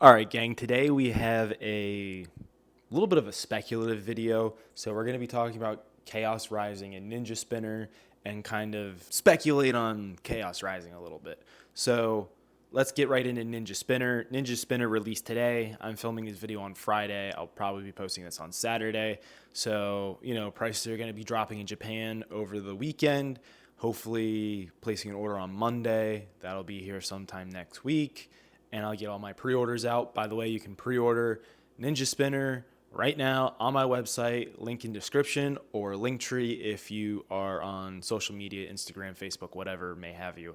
All right, gang, today we have a little bit of a speculative video. So we're going to be talking about Chaos Rising and Ninja Spinner and kind of speculate on Chaos Rising a little bit. So let's get right into Ninja Spinner. Ninja Spinner released today. I'm filming this video on Friday. I'll probably be posting this on Saturday. So, prices are going to be dropping in Japan over the weekend. Hopefully placing an order on Monday. That'll be here sometime next week. And I'll get all my pre-orders out. By the way, you can pre-order Ninja Spinner right now on my website, link in description, or Linktree if you are on social media, Instagram, Facebook, whatever may have you.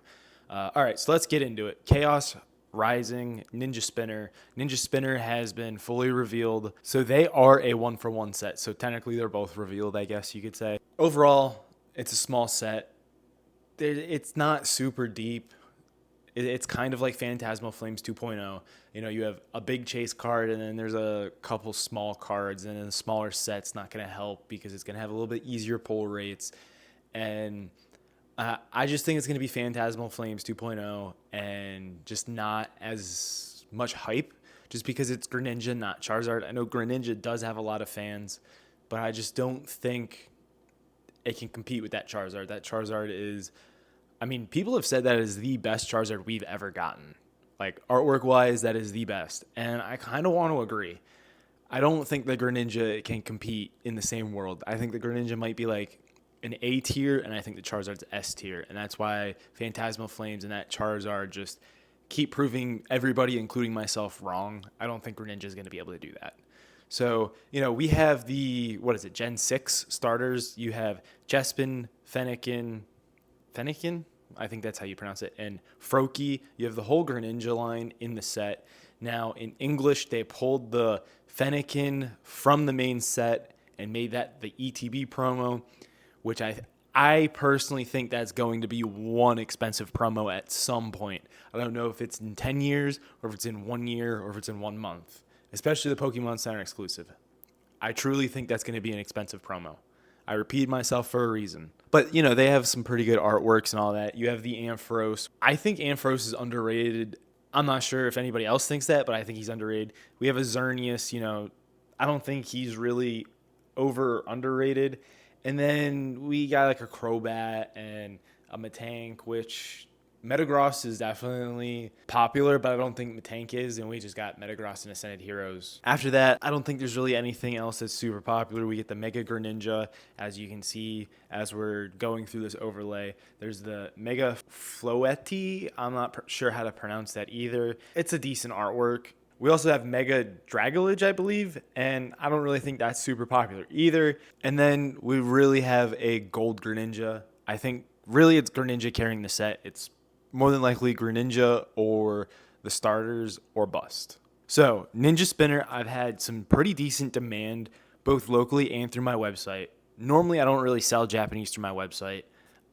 All right, so let's get into it. Chaos Rising Ninja Spinner. Ninja Spinner has been fully revealed. So they are a 1-for-1 set. So technically they're both revealed, I guess you could say. Overall, it's a small set. It's not super deep. It's kind of like Phantasmal Flames 2.0. You have a big chase card, and then there's a couple small cards, and then the smaller set's not going to help because it's going to have a little bit easier pull rates. And I just think it's going to be Phantasmal Flames 2.0 and just not as much hype just because it's Greninja, not Charizard. I know Greninja does have a lot of fans, but I just don't think it can compete with that Charizard. That Charizard is... people have said that is the best Charizard we've ever gotten. Like, artwork-wise, that is the best. And I kind of want to agree. I don't think the Greninja can compete in the same world. I think the Greninja might be like an A tier, and I think the Charizard's S tier. And that's why Phantasmal Flames and that Charizard just keep proving everybody, including myself, wrong. I don't think Greninja is going to be able to do that. So, we have the, Gen 6 starters. You have Chespin, Fennekin, I think that's how you pronounce it, and Froakie. You have the whole Greninja line in the set. Now, in English, they pulled the Fennekin from the main set and made that the ETB promo, which I personally think that's going to be one expensive promo at some point. I don't know if it's in 10 years, or if it's in 1 year, or if it's in 1 month, especially the Pokemon Center exclusive. I truly think that's going to be an expensive promo. I repeat myself for a reason. But, they have some pretty good artworks and all that. You have the Ampharos. I think Ampharos is underrated. I'm not sure if anybody else thinks that, but I think he's underrated. We have a Xerneas, I don't think he's really underrated. And then we got like a Crobat and a Matank, which Metagross is definitely popular, but I don't think Matank is, and we just got Metagross and Ascended Heroes. After that, I don't think there's really anything else that's super popular. We get the Mega Greninja, as you can see as we're going through this overlay. There's the Mega Floetti. I'm not sure how to pronounce that either. It's a decent artwork. We also have Mega Dragolage, I believe, and I don't really think that's super popular either. And then we really have a Gold Greninja. I think really it's Greninja carrying the set. It's more than likely Greninja or the starters or bust. So, Ninja Spinner, I've had some pretty decent demand both locally and through my website. Normally, I don't really sell Japanese through my website.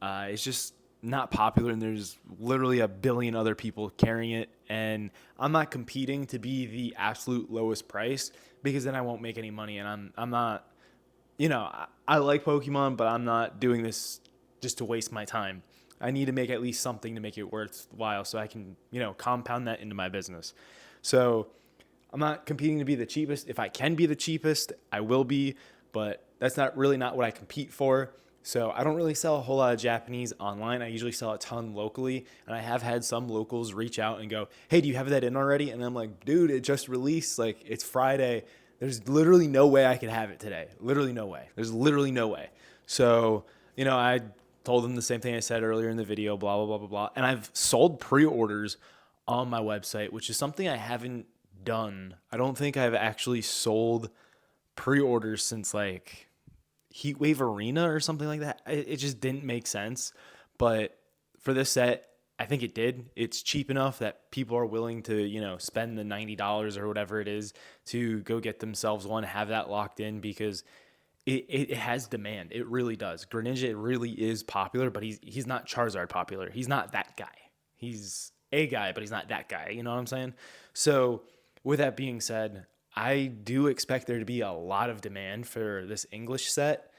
It's just not popular, and there's literally a billion other people carrying it, and I'm not competing to be the absolute lowest price because then I won't make any money, and I'm not, I like Pokemon, but I'm not doing this just to waste my time. I need to make at least something to make it worthwhile so I can, compound that into my business. So I'm not competing to be the cheapest. If I can be the cheapest, I will be, but that's not what I compete for. So I don't really sell a whole lot of Japanese online. I usually sell a ton locally, and I have had some locals reach out and go, "Hey, do you have that in already?" And I'm like, "Dude, it just released. Like, it's Friday. There's literally no way I could have it today. Literally no way. There's literally no way." So, I told them the same thing I said earlier in the video, blah, blah, blah, blah, blah. And I've sold pre-orders on my website, which is something I haven't done. I don't think I've actually sold pre-orders since like Heatwave Arena or something like that. It just didn't make sense. But for this set, I think it did. It's cheap enough that people are willing to, spend the $90 or whatever it is to go get themselves one, have that locked in because it has demand. It really does. Greninja, it really is popular, but he's not Charizard popular. He's not that guy. He's a guy, but he's not that guy. You know what I'm saying? So with that being said, I do expect there to be a lot of demand for this English set,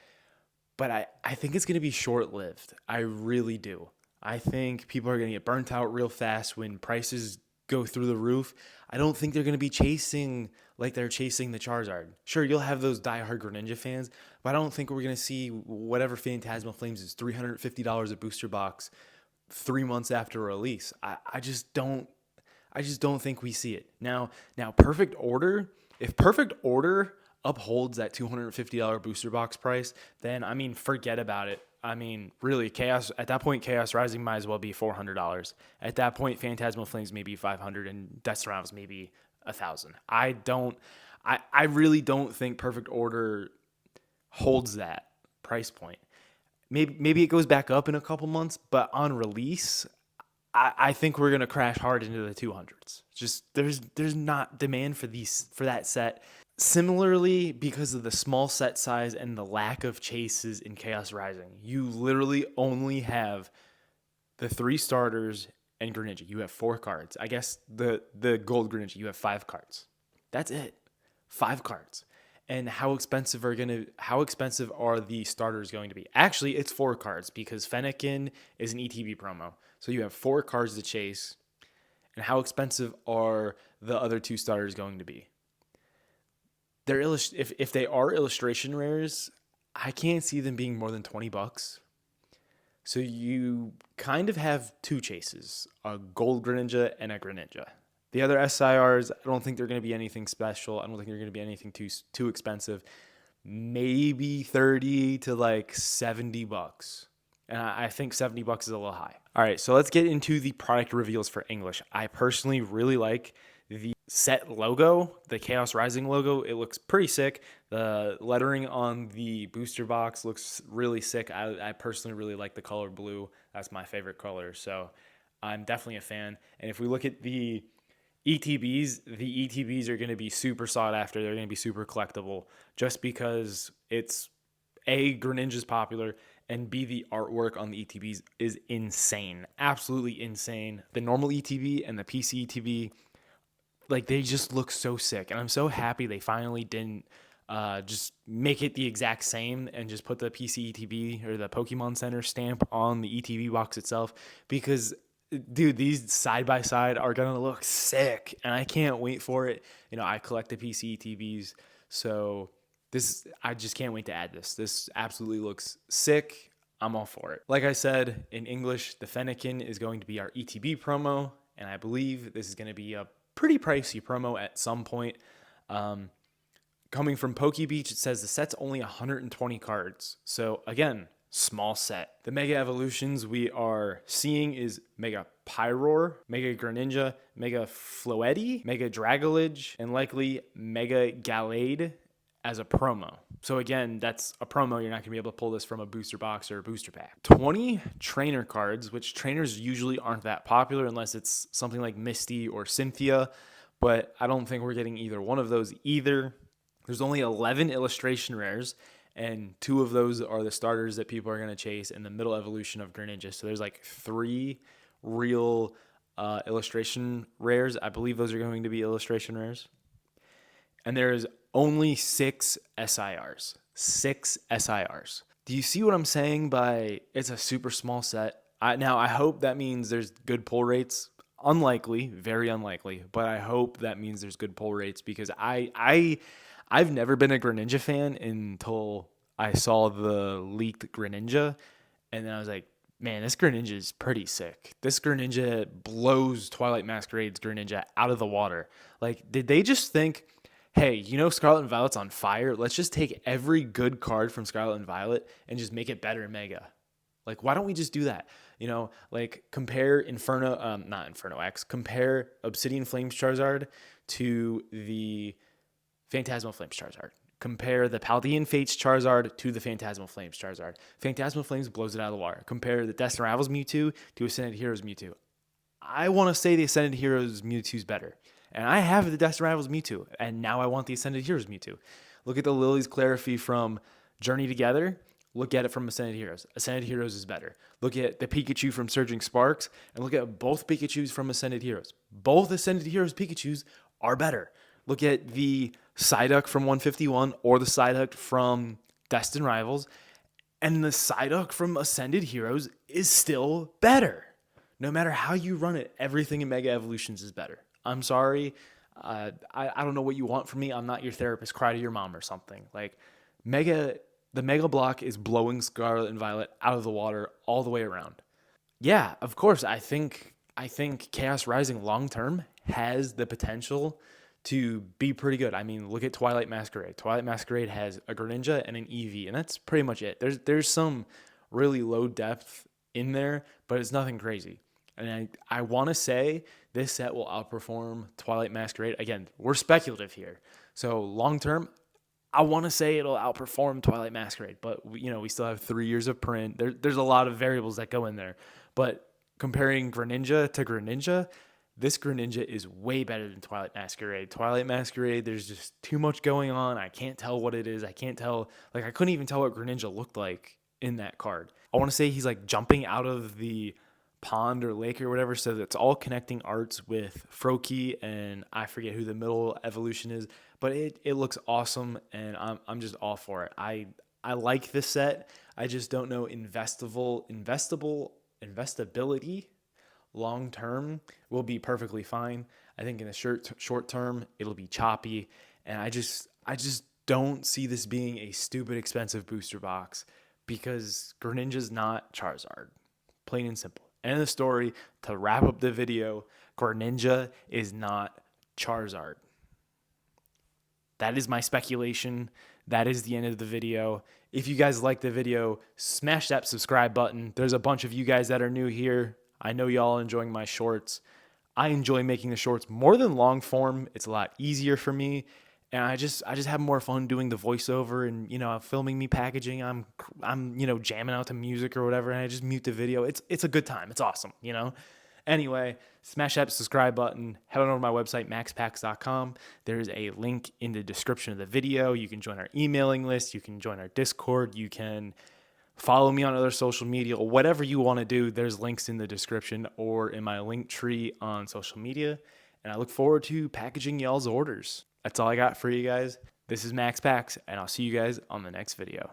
but I think it's going to be short-lived. I really do. I think people are going to get burnt out real fast when prices go through the roof. I don't think they're going to be chasing like they're chasing the Charizard. Sure, you'll have those diehard Greninja fans, but I don't think we're going to see whatever Phantasmal Flames is $350 a booster box 3 months after release. I just don't think we see it. Now Perfect Order, if Perfect Order upholds that $250 booster box price, then I mean, forget about it. I mean, really, at that point, Chaos Rising might as well be $400. At that point, Phantasmal Flames may be $500 and Death Rivals maybe $1,000. I really don't think Perfect Order holds that price point. Maybe it goes back up in a couple months, but on release, I think we're gonna crash hard into the 200s. Just there's not demand for that set. Similarly, because of the small set size and the lack of chases in Chaos Rising, you literally only have the 3 starters and Greninja. You have 4 cards. I guess the gold Greninja, you have 5 cards. That's it. 5 cards. And how expensive are the starters going to be? Actually, it's 4 cards because Fennekin is an ETB promo. So you have 4 cards to chase. And how expensive are the other 2 starters going to be? If they are illustration rares, I can't see them being more than $20. So you kind of have 2 chases, a gold Greninja and a Greninja. The other SIRs, I don't think they're going to be anything special. I don't think they're going to be anything too expensive. Maybe 30 to like $70. And I think $70 is a little high. All right, so let's get into the product reveals for English. I personally really like the set logo, the Chaos Rising logo. It looks pretty sick. The lettering on the booster box looks really sick. I personally really like the color blue. That's my favorite color. So I'm definitely a fan. And if we look at the ETBs are going to be super sought after. They're going to be super collectible just because it's A, Greninja's popular, and B, the artwork on the ETBs is insane. Absolutely insane. The normal ETB and the PC ETB, like, they just look so sick. And I'm so happy they finally didn't just make it the exact same and just put the PC ETB or the Pokemon Center stamp on the ETB box itself, because dude, these side by side are gonna look sick, and I can't wait for it. You know, I collect the PC ETBs, so I just can't wait to add this. This absolutely looks sick. I'm all for it. Like I said, in English, the Fennekin is going to be our ETB promo, and I believe this is going to be a pretty pricey promo at some point. Coming from PokeBeach, it says the set's only 120 cards. So again, small set. The Mega Evolutions we are seeing is Mega Pyroar, Mega Greninja, Mega Floetti, Mega Dragalge, and likely Mega Gallade as a promo. So again, that's a promo. You're not going to be able to pull this from a booster box or a booster pack. 20 trainer cards, which trainers usually aren't that popular unless it's something like Misty or Cynthia, but I don't think we're getting either one of those either. There's only 11 illustration rares, and 2 of those are the starters that people are going to chase in the middle evolution of Greninja. So there's like 3 real illustration rares. I believe those are going to be illustration rares. And there's only 6 SIRs. 6 SIRs. Do you see what I'm saying by it's a super small set? Now, I hope that means there's good pull rates. Unlikely, very unlikely, but I hope that means there's good pull rates, because I've never been a Greninja fan until I saw the leaked Greninja, and then I was like, man, this Greninja is pretty sick. This Greninja blows Twilight Masquerade's Greninja out of the water. Like, did they just think, hey, you know Scarlet and Violet's on fire? Let's just take every good card from Scarlet and Violet and just make it better Mega. Like, why don't we just do that? You know, like, compare compare Obsidian Flames Charizard to the Phantasmal Flames Charizard. Compare the Paldean Fates Charizard to the Phantasmal Flames Charizard. Phantasmal Flames blows it out of the water. Compare the Death Rivals Mewtwo to Ascended Heroes Mewtwo. I want to say the Ascended Heroes Mewtwo's better. And I have the Death Rivals Mewtwo, and now I want the Ascended Heroes Mewtwo. Look at the Lily's Clarify from Journey Together. Look at it from Ascended Heroes. Ascended Heroes is better. Look at the Pikachu from Surging Sparks, and look at both Pikachus from Ascended Heroes. Both Ascended Heroes Pikachus are better. Look at the Psyduck from 151 or the Psyduck from Destined Rivals, and the Psyduck from Ascended Heroes is still better. No matter how you run it, everything in Mega Evolutions is better. I'm sorry. I don't know what you want from me. I'm not your therapist. Cry to your mom or something. Like Mega, the Mega Block is blowing Scarlet and Violet out of the water all the way around. Yeah, of course. I think Chaos Rising long term has the potential to be pretty good. I mean, look at Twilight Masquerade. Twilight Masquerade has a Greninja and an EV, and that's pretty much it. There's some really low depth in there, but it's nothing crazy. And I want to say this set will outperform Twilight Masquerade. Again, we're speculative here. So long term, I want to say it'll outperform Twilight Masquerade, but we still have 3 years of print. There's a lot of variables that go in there. But comparing Greninja to Greninja, this Greninja is way better than Twilight Masquerade. Twilight Masquerade, there's just too much going on. I can't tell what it is. I can't tell. Like, I couldn't even tell what Greninja looked like in that card. I want to say he's like jumping out of the pond or lake or whatever. So it's all connecting arts with Froakie, and I forget who the middle evolution is, but it looks awesome, and I'm just all for it. I like this set. I just don't know investability long term will be perfectly fine. I think in the short term it'll be choppy, and I just don't see this being a stupid expensive booster box because Greninja's not Charizard. Plain and simple. End of the story. To wrap up the video, Greninja is not Charizard. That is my speculation. That is the end of the video. If you guys like the video, smash that subscribe button. There's a bunch of you guys that are new here. I know y'all enjoying my shorts. I enjoy making the shorts more than long form. It's a lot easier for me. And I just have more fun doing the voiceover and, filming me packaging. I'm jamming out to music or whatever, and I just mute the video. It's a good time. It's awesome. Anyway, smash that subscribe button. Head on over to my website, maxpacks.com. There's a link in the description of the video. You can join our emailing list. You can join our Discord. You can follow me on other social media. Whatever you want to do, there's links in the description or in my link tree on social media. And I look forward to packaging y'all's orders. That's all I got for you guys. This is Max Packs, and I'll see you guys on the next video.